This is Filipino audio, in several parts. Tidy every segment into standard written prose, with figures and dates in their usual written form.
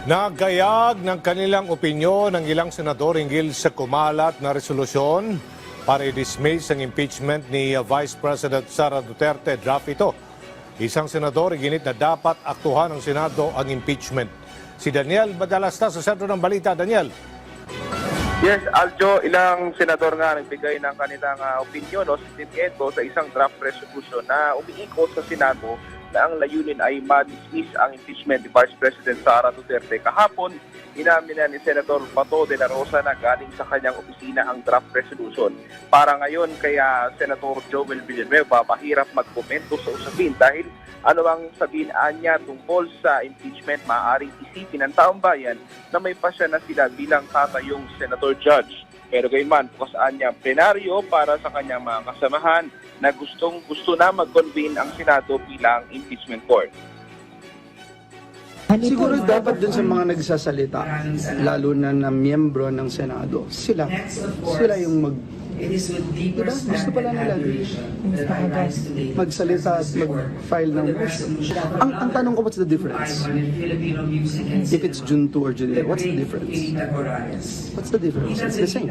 Nagayag ng kanilang opinyon ng ilang senador hinggil sa kumalat na resolusyon para i-dismiss ang impeachment ni Vice President Sara Duterte. Draft ito. Isang senador iginit na dapat aktuhan ng Senado ang impeachment. Si Daniel Badalasta sa sentro ng balita. Daniel. Yes, Aljo, ilang senador nga nagbigay ng kanilang opinyon o sentimiento sa isang draft resolution na umiikot sa Senado na ang layunin ay ma-dismiss ang impeachment ni Vice President Sara Duterte. Kahapon, inamin na ni Senator Bato de la Rosa na galing sa kanyang opisina ang draft resolution. Para ngayon, kaya Senator Joel Villanueva mahirap magkomento sa usapin dahil ano ang sabihin niya tungkol sa impeachment, maaaring isipin ng taong bayan na may pasya na sila bilang tatayong Senator Judge. Pero gayunman, bukasaan niya plenaryo para sa kanyang mga kasamahan na gusto na mag-convene ang Senado bilang impeachment court. Siguro dapat dun sa mga nagsasalita, lalo na miyembro ng Senado, sila yung diba? Gusto pala nila magsalita at mag-file ng motion. Ang tanong ko, what's the difference? If it's June 2 or June 11, what's the difference? What's the difference? It's the same.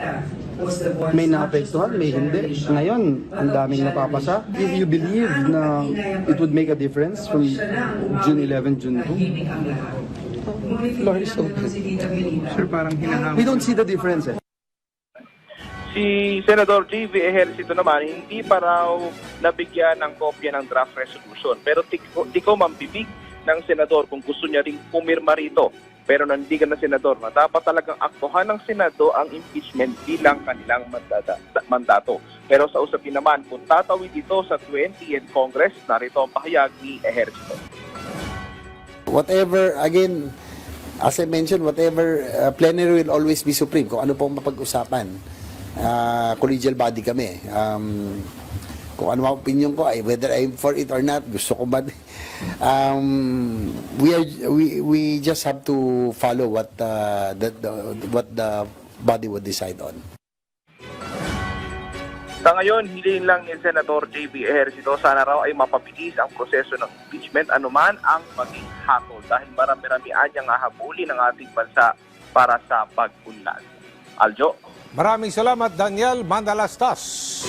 May naapektuhan, may hindi. Ngayon, ang daming napapasa. If you believe na it would make a difference from June 11, June 2, floor is open. Sir, parang hinahamon. We don't see the difference. Si Senador J.V. Ejercito naman, hindi pa raw nabigyan ng kopya ng draft resolution. Pero di ko mambibig ng senador kung gusto niya ring pumirma rito. Pero nandigan na senador na dapat talagang aktuhan ng Senado ang impeachment bilang kanilang mandato. Pero sa usapin naman, kung tatawid ito sa 20th Congress, narito ang pahayag ni Ejercito. Whatever, again, as I mentioned, whatever plenary will always be supreme. Kung ano pong mapag-usapan. Collegial body kami. Kung ano ang opinion ko, whether I'm for it or not, gusto ko ba, we just have to follow what the body would decide on. Sa ngayon, hiling lang ni Senator J.B. Ejercito, sana raw ay mapabilis ang proseso ng impeachment anuman ang maging hatol dahil marami-rami anyang hahabulin ng ating bansa para sa pag-unlad. Aljo. Maraming salamat, Daniel Madalastas.